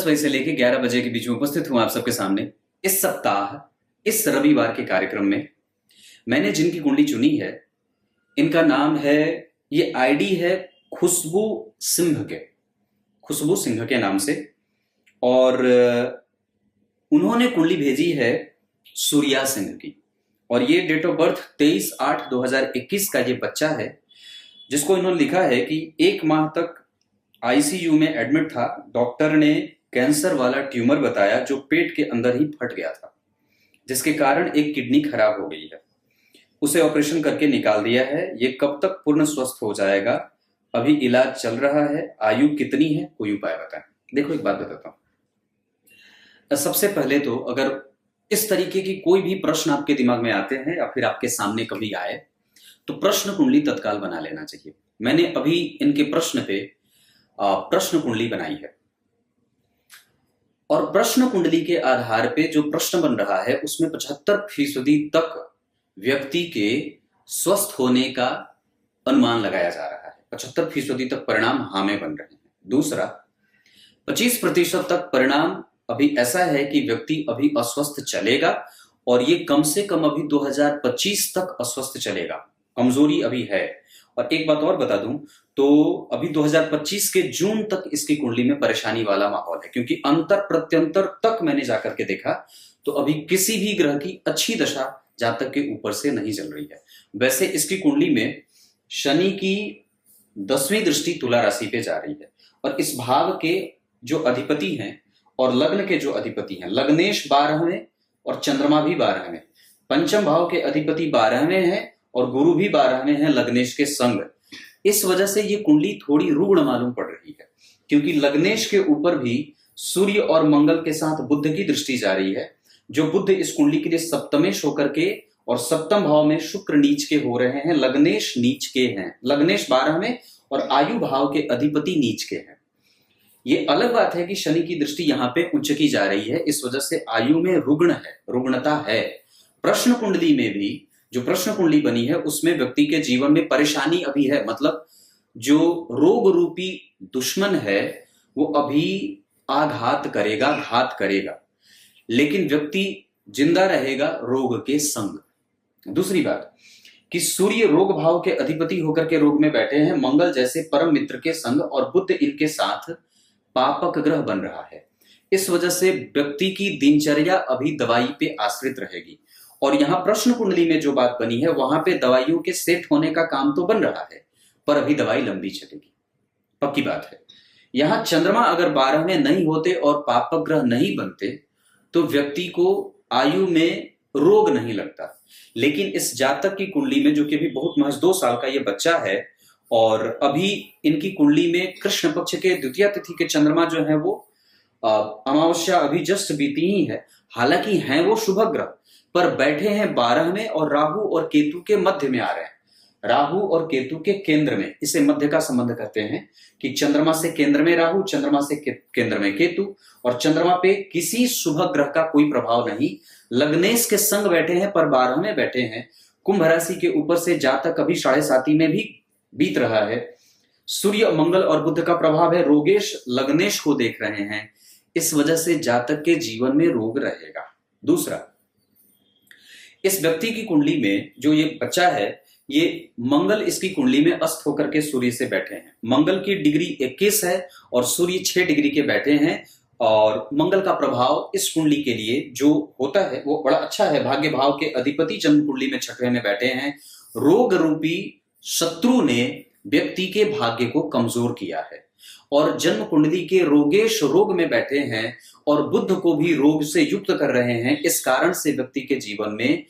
10 बजे से लेकर 11 बजे के बीच में उपस्थित हूं आप सबके सामने। इस सप्ताह इस रविवार के कार्यक्रम में मैंने जिनकी कुंडली चुनी है, इनका नाम है, ये आईडी है खुशबू सिंह के नाम से, और उन्होंने कुंडली भेजी है सूर्या सिंह की, और ये डेट ऑफ बर्थ 23/8/2021 का ये बच्चा है, जिसको इन्होंने लिखा है कि 1 माह तक आईसीयू में एडमिट था। डॉक्टर ने कैंसर वाला ट्यूमर बताया जो पेट के अंदर ही फट गया था, जिसके कारण एक किडनी खराब हो गई है। उसे ऑपरेशन करके निकाल दिया है। ये कब तक पूर्ण स्वस्थ हो जाएगा? अभी इलाज चल रहा है। आयु कितनी है? कोई उपाय बताएं। देखो, एक बात बताता हूं। सबसे पहले तो अगर इस तरीके की कोई भी प्रश्न आपके दिमाग में आते हैं या फिर आपके सामने कभी आए, तो प्रश्न कुंडली तत्काल बना लेना चाहिए। मैंने अभी इनके प्रश्न पे प्रश्न कुंडली बनाई है, और प्रश्न कुंडली के आधार पे जो प्रश्न बन रहा है उसमें 75% तक व्यक्ति के स्वस्थ होने का अनुमान लगाया जा रहा है। 75% तक परिणाम हाँ में बन रहे हैं। दूसरा, 25% तक परिणाम अभी ऐसा है कि व्यक्ति अभी अस्वस्थ चलेगा, और ये कम से कम अभी 2025 तक अस्वस्थ चलेगा, कमजोरी अभी है। और एक बात और बता दूं तो अभी 2025 के जून तक इसकी कुंडली में परेशानी वाला माहौल है, क्योंकि अंतर प्रत्यंतर तक मैंने जाकर के देखा तो अभी किसी भी ग्रह की अच्छी दशा जातक के ऊपर से नहीं चल रही है। वैसे इसकी कुंडली में शनि की 10वीं दृष्टि तुला राशि पे जा रही है, और इस भाव के जो अधिपति हैं और लग्न के जो अधिपति हैं, लग्नेश 12वें और चंद्रमा भी 12वें, पंचम भाव के अधिपति 12वें हैं और गुरु भी 12वें हैं लग्नेश के संग। इस वजह से ये कुंडली थोड़ी रुग्ण मालूम पड़ रही है, क्योंकि लग्नेश के ऊपर भी सूर्य और मंगल के साथ बुध की दृष्टि जा रही है, जो बुध इस कुंडली के लिए सप्तमेश होकर के और सप्तम भाव में शुक्र नीच के हो रहे हैं। लग्नेश नीच के हैं, लग्नेश 12वें और आयु भाव के अधिपति नीच के हैं। ये अलग बात है कि शनि की दृष्टि यहाँ पे उच्च की जा रही है, इस वजह से आयु में रुग्णता है। प्रश्न कुंडली में भी जो प्रश्न कुंडली बनी है उसमें व्यक्ति के जीवन में परेशानी अभी है, मतलब जो रोग रूपी दुश्मन है वो अभी घात करेगा, लेकिन व्यक्ति जिंदा रहेगा रोग के संग। दूसरी बात कि सूर्य रोग भाव के अधिपति होकर के रोग में बैठे हैं, मंगल जैसे परम मित्र के संग, और बुध इनके साथ पापक ग्रह बन रहा है। इस वजह से व्यक्ति की दिनचर्या अभी दवाई पे आश्रित रहेगी, और यहां प्रश्न कुंडली में जो बात बनी है वहां पे दवाइयों के सेट होने का काम तो बन रहा है, पर अभी दवाई लंबी चलेगी, पक्की बात है। यहां चंद्रमा अगर 12वें नहीं होते और पापक ग्रह नहीं बनते तो व्यक्ति को आयु में रोग नहीं लगता, लेकिन इस जातक की कुंडली में, जो कि अभी बहुत महज 2 साल का ये बच्चा है, और अभी इनकी कुंडली में कृष्ण पक्ष के द्वितीय तिथि के चंद्रमा जो है वो अमावस्या अभी जस्ट बीती ही है। हालांकि हैं वो शुभ ग्रह, पर बैठे हैं 12वें और राहु और केतु के मध्य में आ रहे हैं। राहु और केतु के केंद्र में, इसे मध्य का संबंध कहते हैं कि चंद्रमा से केंद्र में राहु, चंद्रमा से केंद्र में केतु, और चंद्रमा पे किसी शुभ ग्रह का कोई प्रभाव नहीं। लग्नेश के संग बैठे हैं पर 12वें बैठे हैं। कुंभ राशि के ऊपर से जातक अभी 7.5 में भी बीत रहा है। सूर्य मंगल और बुध का प्रभाव है, रोगेश लग्नेश को देख रहे हैं, इस वजह से जातक के जीवन में रोग रहेगा। दूसरा, इस व्यक्ति की कुंडली में जो ये बच्चा है, ये मंगल इसकी कुंडली में अस्त होकर के सूर्य से बैठे हैं। मंगल की डिग्री 21 है और सूर्य 6 डिग्री के बैठे हैं, और मंगल का प्रभाव इस कुंडली के लिए जो होता है वो बड़ा अच्छा है। भाग्य भाव के अधिपति जन्म कुंडली में 6वें में बैठे हैं। रोग रूपी शत्रु ने व्यक्ति के भाग्य को कमजोर किया है, और जन्म कुंडली के रोगेश रोग में बैठे हैं और बुध को भी रोग से युक्त कर रहे हैं। इस कारण से व्यक्ति के जीवन में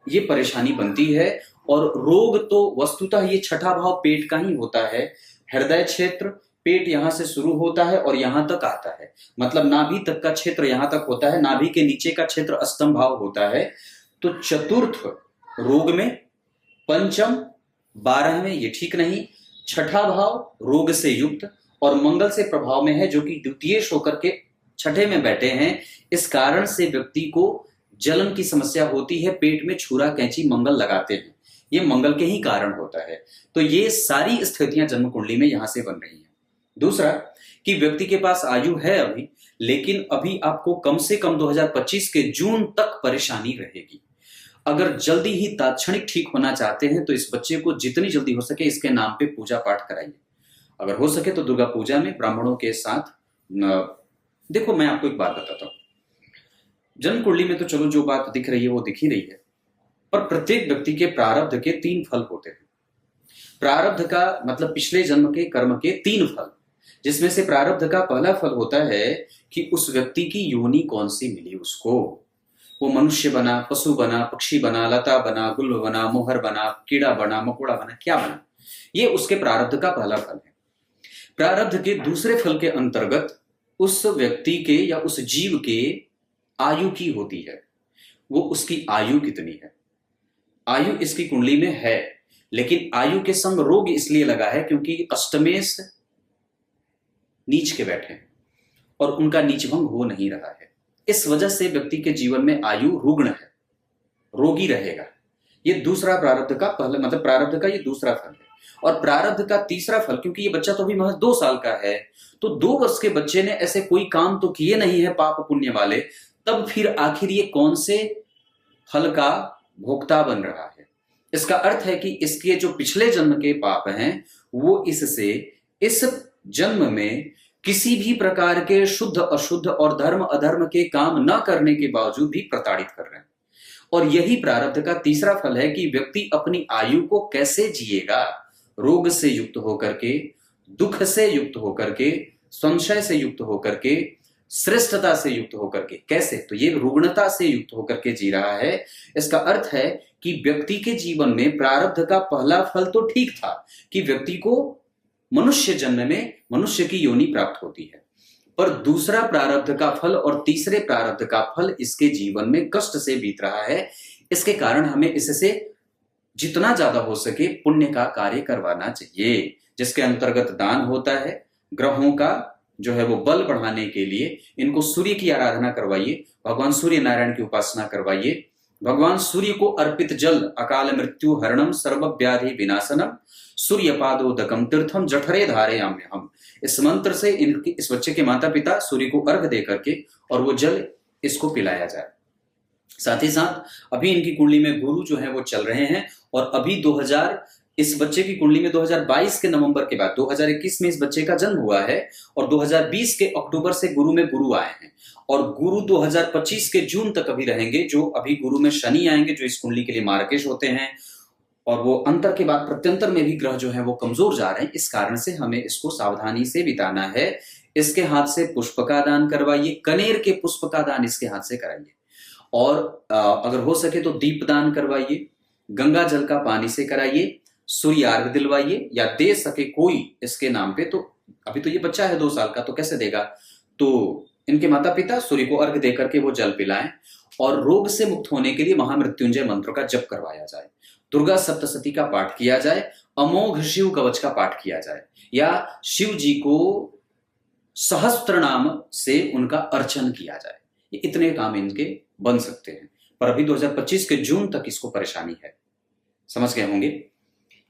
ये परेशानी बनती है। और रोग तो वस्तुतः ये 6ठा भाव पेट का ही होता है। हृदय क्षेत्र, पेट यहां से शुरू होता है और यहां तक आता है, मतलब नाभि तक का क्षेत्र यहां तक होता है। नाभि के नीचे का क्षेत्र अष्टम भाव होता है। तो चतुर्थ रोग में, पंचम 12वें ये ठीक नहीं, 6ठा भाव रोग से युक्त और मंगल से प्रभाव में है, जो कि द्वितीयेश होकर के 6ठे में बैठे हैं। इस कारण से व्यक्ति को जलन की समस्या होती है। पेट में छुरा कैंची मंगल लगाते हैं, ये मंगल के ही कारण होता है। तो ये सारी स्थितियां जन्म कुंडली में यहां से बन रही हैं। दूसरा कि व्यक्ति के पास आयु है अभी, लेकिन अभी आपको कम से कम 2025 के जून तक परेशानी रहेगी। अगर जल्दी ही तात्क्षणिक ठीक होना चाहते हैं तो इस बच्चे को जितनी जल्दी हो सके इसके नाम पे पूजा पाठ कराइए। अगर हो सके तो दुर्गा पूजा में ब्राह्मणों के साथ देखो, मैं आपको एक बात बताता हूं। जन्म कुंडली में तो चलो जो बात दिख रही है वो दिख ही रही है, पर प्रत्येक व्यक्ति के प्रारब्ध के 3 फल होते हैं। प्रारब्ध का मतलब पिछले जन्म के कर्म के 3 फल, जिसमें से प्रारब्ध का पहला फल होता है कि उस व्यक्ति की योनि कौन सी मिली उसको। वो मनुष्य बना, पशु बना, पक्षी बना, लता बना, गुल्ब बना, मोहर बना, कीड़ा बना, मकोड़ा बना, क्या बना, ये उसके प्रारब्ध का पहला फल है। प्रारब्ध के दूसरे फल के अंतर्गत उस व्यक्ति के या उस जीव के आयु की होती है, वो उसकी आयु कितनी है। आयु इसकी कुंडली में है, लेकिन आयु के संग रोग इसलिए लगा है क्योंकि अष्टमेश नीच के बैठे हैं और उनका नीचभंग हो नहीं रहा है। इस वजह से व्यक्ति के जीवन में आयु रुग्ण है, रोगी रहेगा। ये दूसरा प्रारब्ध का पहला मतलब प्रारब्ध का ये दूसरा फल है। और प्रारब्ध का तीसरा फल, क्योंकि ये बच्चा तो अभी महज 2 साल का है, तो 2 वर्ष के बच्चे ने ऐसे कोई काम तो किए नहीं है पाप पुण्य वाले, तब फिर आखिर ये कौन से फल का भोक्ता बन रहा है। इसका अर्थ है कि इसके जो पिछले जन्म के पाप हैं वो इससे इस जन्म में किसी भी प्रकार के शुद्ध अशुद्ध और धर्म अधर्म के काम न करने के बावजूद भी प्रताड़ित कर रहे हैं। और यही प्रारब्ध का तीसरा फल है कि व्यक्ति अपनी आयु को कैसे जिएगा, रोग से युक्त होकर के, दुख से युक्त होकर के, संशय से युक्त होकर के, श्रेष्ठता से युक्त होकर के, कैसे, तो ये रुग्णता से युक्त होकर के जी रहा है। इसका अर्थ है कि व्यक्ति के जीवन में प्रारब्ध का पहला फल तो ठीक था कि व्यक्ति को मनुष्य जन्म में मनुष्य की योनि प्राप्त होती है, पर दूसरा प्रारब्ध का फल और तीसरे प्रारब्ध का फल इसके जीवन में कष्ट से बीत रहा है। इसके कारण हमें इससे जितना ज्यादा हो सके पुण्य का कार्य करवाना चाहिए, जिसके अंतर्गत दान होता है, ग्रहों का जो है वो बल बढ़ाने के लिए इनको सूर्य की आराधना करवाइए, भगवान सूर्य नारायण की उपासना करवाइए। भगवान सूर्य को अर्पित जल अकाल मृत्यु हरणम सर्व व्याधि विनाशनम सूर्यपादोदकम तीर्थम जठरे धारयाम्य हम। इस मंत्र से इस बच्चे के माता पिता सूर्य को अर्घ दे करके और वो जल इसको पिलाया जाए। साथ ही साथ अभी इनकी कुंडली में गुरु जो है वो चल रहे हैं और अभी इस बच्चे की कुंडली में 2022 के नवंबर के बाद 2021 में इस बच्चे का जन्म हुआ है और 2020 के अक्टूबर से गुरु में गुरु आए हैं और गुरु 2025 के जून तक अभी रहेंगे। जो अभी गुरु में शनि आएंगे जो इस कुंडली के लिए मार्गेश होते हैं, और वो अंतर के बाद प्रत्यंतर में भी ग्रह जो है वो कमजोर जा रहे हैं। इस कारण से हमें इसको सावधानी से बिताना है। इसके हाथ से पुष्प का दान करवाइए, कनेर के पुष्प का दान इसके हाथ से कराइए और अगर हो सके तो दीपदान करवाइए, गंगा जल का पानी से कराइए, सूर्यार्घ दिलवाइए या दे सके कोई इसके नाम पे। तो अभी तो ये बच्चा है 2 साल का, तो कैसे देगा, तो इनके माता पिता सूर्य को अर्घ देकर के वो जल पिलाएं और रोग से मुक्त होने के लिए महामृत्युंजय मंत्र का जप करवाया जाए, दुर्गा सप्तशती का पाठ किया जाए, अमोघ शिव कवच का पाठ किया जाए या शिव जी को सहस्त्र नाम से उनका अर्चन किया जाए। ये इतने काम इनके बन सकते हैं, पर अभी 2025 के जून तक इसको परेशानी है। समझ गए होंगे,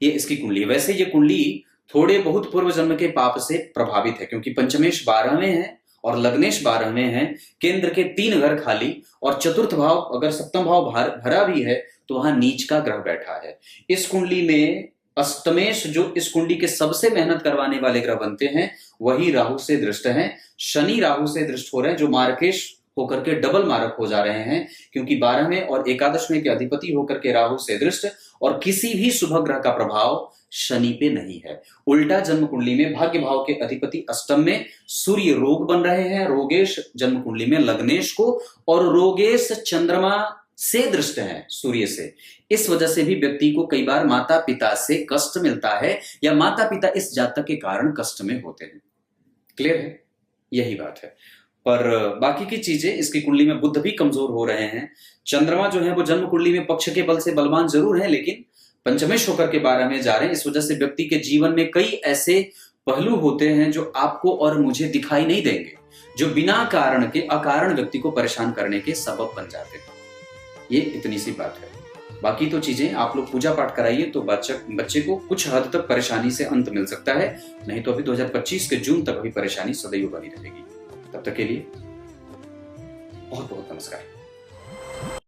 ये इसकी कुंडली है। वैसे ये कुंडली थोड़े बहुत पूर्व जन्म के पाप से प्रभावित है, क्योंकि पंचमेश 12वें है और लग्नेश 12वें है, केंद्र के 3 घर खाली और चतुर्थ भाव अगर सप्तम भाव भरा भी है तो वहां नीच का ग्रह बैठा है। इस कुंडली में अष्टमेश जो इस कुंडली के सबसे मेहनत करवाने वाले ग्रह बनते हैं वही राहु से दृष्ट हैं। शनि राहु से दृष्ट हो रहे हैं जो मार्केश होकर के डबल मारक हो जा रहे हैं, क्योंकि 12वें और 11वें के अधिपति होकर के राहु से दृष्ट और किसी भी शुभ ग्रह का प्रभाव शनि पे नहीं है। उल्टा जन्म कुंडली में भाग्य भाव के अधिपति अष्टम में सूर्य रोग बन रहे हैं, रोगेश जन्म कुंडली में लग्नेश को, और रोगेश चंद्रमा से दृष्ट है सूर्य से। इस वजह से भी व्यक्ति को कई बार माता पिता से कष्ट मिलता है या माता पिता इस जातक के कारण कष्ट में होते हैं। क्लियर है, यही बात है। पर बाकी की चीजें इसकी कुंडली में बुध भी कमजोर हो रहे हैं। चंद्रमा जो है वो जन्म कुंडली में पक्ष के बल से बलवान जरूर है, लेकिन पंचमेश होकर के 12 में जा रहे हैं। इस वजह से व्यक्ति के जीवन में कई ऐसे पहलू होते हैं जो आपको और मुझे दिखाई नहीं देंगे, जो बिना कारण के अकारण व्यक्ति को परेशान करने के सबब बन जाते हैं। ये इतनी सी बात है। बाकी तो चीजें आप लोग पूजा पाठ कराइए तो बच्चे को कुछ हद तक परेशानी से अंत मिल सकता है, नहीं तो अभी 2025 के जून तक अभी परेशानी सदैव बनी रहेगी। तब तक के लिए बहुत बहुत नमस्कार।